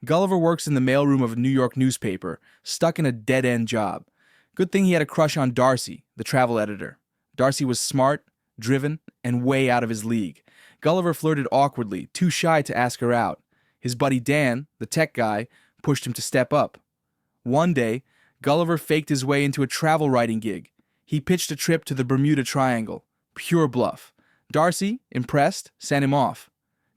Gulliver works in the mailroom of a New York newspaper, stuck in a dead-end job. Good thing he had a crush on Darcy, the travel editor. Darcy was smart, driven, and way out of his league. Gulliver flirted awkwardly, too shy to ask her out. His buddy Dan, the tech guy, pushed him to step up. One day, Gulliver faked his way into a travel writing gig. He pitched a trip to the Bermuda Triangle. Pure bluff. Darcy, impressed, sent him off.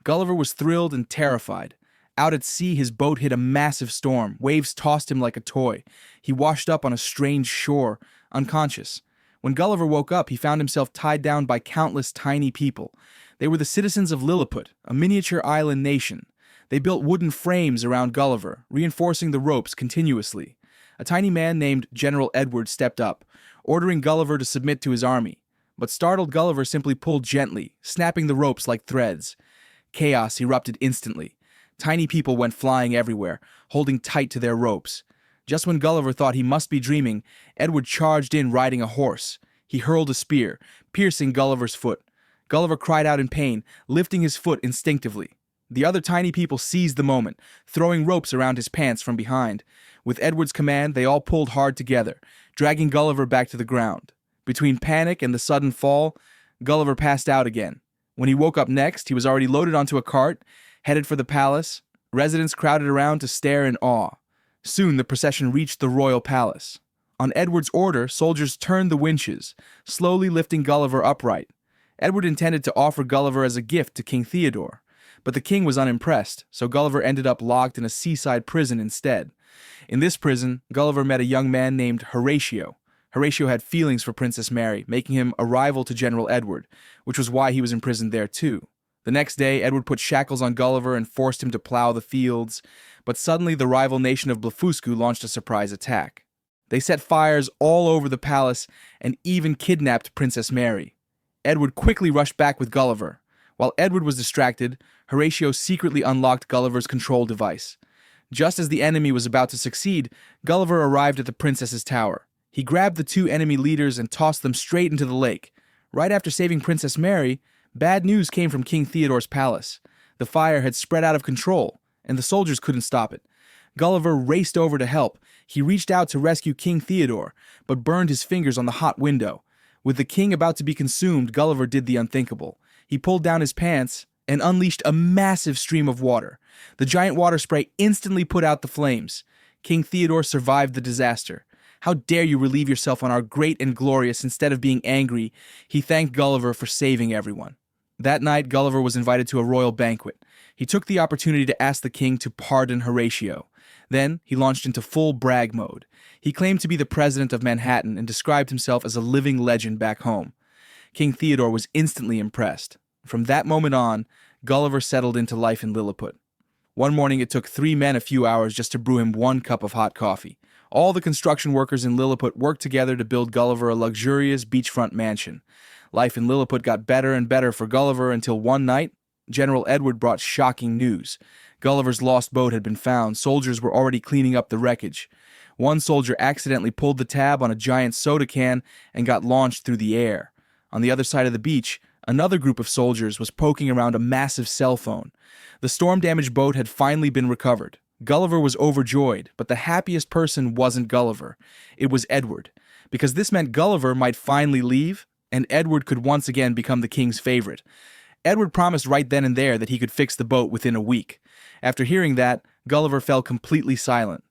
Gulliver was thrilled and terrified. Out at sea, his boat hit a massive storm. Waves tossed him like a toy. He washed up on a strange shore, unconscious. When Gulliver woke up, he found himself tied down by countless tiny people. They were the citizens of Lilliput, a miniature island nation. They built wooden frames around Gulliver, reinforcing the ropes continuously. A tiny man named General Edward stepped up, ordering Gulliver to submit to his army. But startled Gulliver simply pulled gently, snapping the ropes like threads. Chaos erupted instantly. Tiny people went flying everywhere, holding tight to their ropes. Just when Gulliver thought he must be dreaming, Edward charged in riding a horse. He hurled a spear, piercing Gulliver's foot. Gulliver cried out in pain, lifting his foot instinctively. The other tiny people seized the moment, throwing ropes around his pants from behind. With Edward's command, they all pulled hard together, dragging Gulliver back to the ground. Between panic and the sudden fall, Gulliver passed out again. When he woke up next, he was already loaded onto a cart, headed for the palace. Residents crowded around to stare in awe. Soon the procession reached the royal palace. On Edward's order, soldiers turned the winches, slowly lifting Gulliver upright. Edward intended to offer Gulliver as a gift to King Theodore, but the king was unimpressed, so Gulliver ended up locked in a seaside prison instead. In this prison, Gulliver met a young man named Horatio. Horatio had feelings for Princess Mary, making him a rival to General Edward, which was why he was imprisoned there too. The next day, Edward put shackles on Gulliver and forced him to plow the fields, but suddenly the rival nation of Blefuscu launched a surprise attack. They set fires all over the palace and even kidnapped Princess Mary. Edward quickly rushed back with Gulliver. While Edward was distracted, Horatio secretly unlocked Gulliver's control device. Just as the enemy was about to succeed, Gulliver arrived at the princess's tower. He grabbed the two enemy leaders and tossed them straight into the lake. Right after saving Princess Mary, bad news came from King Theodore's palace. The fire had spread out of control, and the soldiers couldn't stop it. Gulliver raced over to help. He reached out to rescue King Theodore, but burned his fingers on the hot window. With the king about to be consumed, Gulliver did the unthinkable. He pulled down his pants and unleashed a massive stream of water. The giant water spray instantly put out the flames. King Theodore survived the disaster. How dare you relieve yourself on our great and glorious instead of being angry? He thanked Gulliver for saving everyone. That night, Gulliver was invited to a royal banquet. He took the opportunity to ask the king to pardon Horatio. Then, he launched into full brag mode. He claimed to be the president of Manhattan and described himself as a living legend back home. King Theodore was instantly impressed. From that moment on, Gulliver settled into life in Lilliput. One morning, it took 3 men a few hours just to brew him 1 cup of hot coffee. All the construction workers in Lilliput worked together to build Gulliver a luxurious beachfront mansion. Life in Lilliput got better and better for Gulliver until one night, General Edward brought shocking news. Gulliver's lost boat had been found. Soldiers were already cleaning up the wreckage. One soldier accidentally pulled the tab on a giant soda can and got launched through the air. On the other side of the beach, another group of soldiers was poking around a massive cell phone. The storm-damaged boat had finally been recovered. Gulliver was overjoyed, but the happiest person wasn't Gulliver. It was Edward, because this meant Gulliver might finally leave, and Edward could once again become the king's favorite. Edward promised right then and there that he could fix the boat within a week. After hearing that, Gulliver fell completely silent.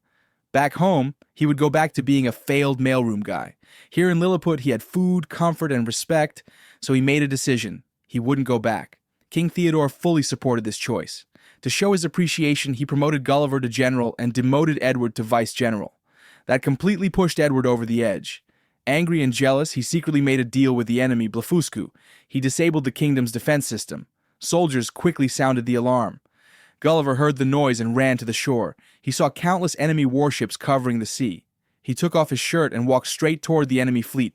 Back home, he would go back to being a failed mailroom guy. Here in Lilliput, he had food, comfort, and respect, so he made a decision. He wouldn't go back. King Theodore fully supported this choice. To show his appreciation, he promoted Gulliver to general and demoted Edward to vice-general. That completely pushed Edward over the edge. Angry and jealous, he secretly made a deal with the enemy, Blefuscu. He disabled the kingdom's defense system. Soldiers quickly sounded the alarm. Gulliver heard the noise and ran to the shore. He saw countless enemy warships covering the sea. He took off his shirt and walked straight toward the enemy fleet.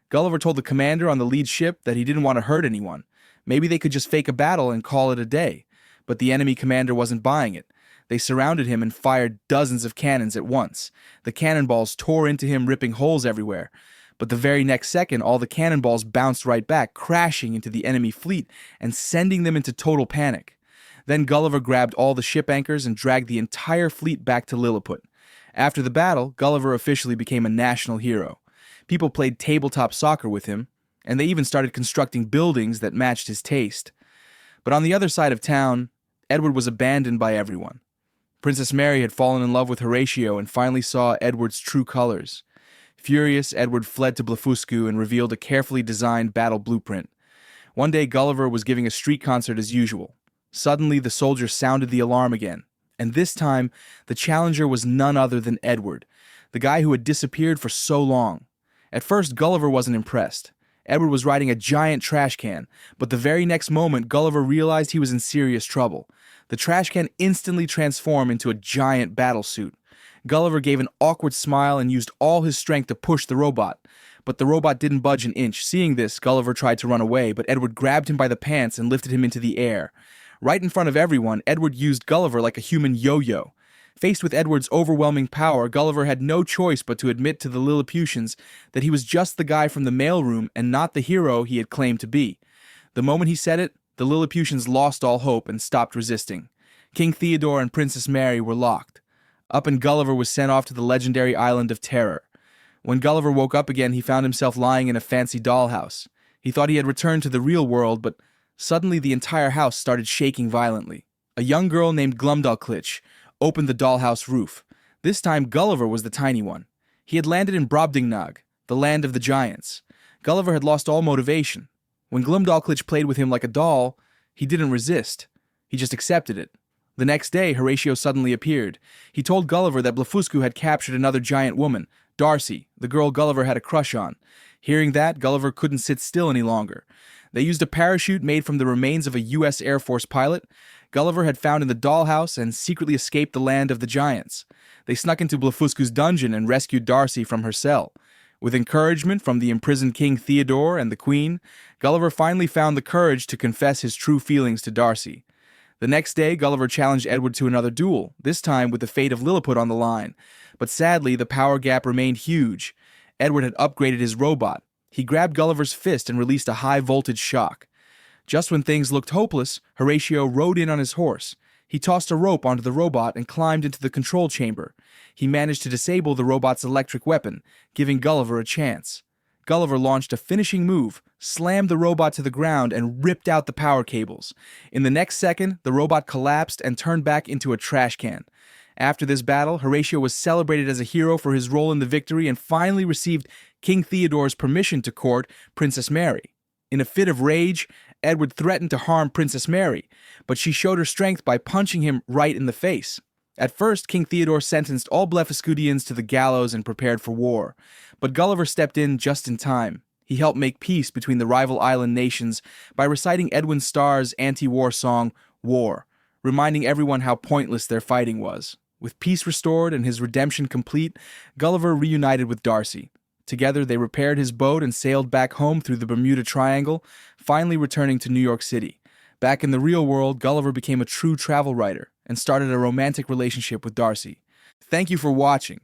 Gulliver told the commander on the lead ship that he didn't want to hurt anyone. Maybe they could just fake a battle and call it a day. But the enemy commander wasn't buying it. They surrounded him and fired dozens of cannons at once. The cannonballs tore into him, ripping holes everywhere. But the very next second, all the cannonballs bounced right back, crashing into the enemy fleet and sending them into total panic. Then Gulliver grabbed all the ship anchors and dragged the entire fleet back to Lilliput. After the battle, Gulliver officially became a national hero. People played tabletop soccer with him, and they even started constructing buildings that matched his taste. But on the other side of town, Edward was abandoned by everyone. Princess Mary had fallen in love with Horatio and finally saw Edward's true colors. Furious, Edward fled to Blefuscu and revealed a carefully designed battle blueprint. One day, Gulliver was giving a street concert as usual. Suddenly, the soldiers sounded the alarm again, and this time, the challenger was none other than Edward, the guy who had disappeared for so long. At first, Gulliver wasn't impressed. Edward was riding a giant trash can, but the very next moment, Gulliver realized he was in serious trouble. The trash can instantly transformed into a giant battle suit. Gulliver gave an awkward smile and used all his strength to push the robot. But the robot didn't budge an inch. Seeing this, Gulliver tried to run away, but Edward grabbed him by the pants and lifted him into the air. Right in front of everyone, Edward used Gulliver like a human yo-yo. Faced with Edward's overwhelming power, Gulliver had no choice but to admit to the Lilliputians that he was just the guy from the mailroom and not the hero he had claimed to be. The moment he said it, the Lilliputians lost all hope and stopped resisting. King Theodore and Princess Mary were locked. Up and Gulliver was sent off to the legendary island of Terror. When Gulliver woke up again, he found himself lying in a fancy dollhouse. He thought he had returned to the real world, but suddenly the entire house started shaking violently. A young girl named Glumdalclitch opened the dollhouse roof. This time, Gulliver was the tiny one. He had landed in Brobdingnag, the land of the giants. Gulliver had lost all motivation. When Glumdalclitch played with him like a doll, he didn't resist. He just accepted it. The next day, Horatio suddenly appeared. He told Gulliver that Blefuscu had captured another giant woman, Darcy, the girl Gulliver had a crush on. Hearing that, Gulliver couldn't sit still any longer. They used a parachute made from the remains of a U.S. Air Force pilot Gulliver had found in the dollhouse and secretly escaped the land of the giants. They snuck into Blefuscu's dungeon and rescued Darcy from her cell. With encouragement from the imprisoned King Theodore and the Queen, Gulliver finally found the courage to confess his true feelings to Darcy. The next day, Gulliver challenged Edward to another duel, this time with the fate of Lilliput on the line. But sadly, the power gap remained huge. Edward had upgraded his robot. He grabbed Gulliver's fist and released a high-voltage shock. Just when things looked hopeless, Horatio rode in on his horse. He tossed a rope onto the robot and climbed into the control chamber. He managed to disable the robot's electric weapon, giving Gulliver a chance. Gulliver launched a finishing move, slammed the robot to the ground, and ripped out the power cables. In the next second, the robot collapsed and turned back into a trash can. After this battle, Horatio was celebrated as a hero for his role in the victory and finally received King Theodore's permission to court Princess Mary. In a fit of rage, Edward threatened to harm Princess Mary, but she showed her strength by punching him right in the face. At first, King Theodore sentenced all Blefuscudians to the gallows and prepared for war, but Gulliver stepped in just in time. He helped make peace between the rival island nations by reciting Edwin Starr's anti-war song, War, reminding everyone how pointless their fighting was. With peace restored and his redemption complete, Gulliver reunited with Darcy. Together, they repaired his boat and sailed back home through the Bermuda Triangle, finally returning to New York City. Back in the real world, Gulliver became a true travel writer and started a romantic relationship with Darcy. Thank you for watching.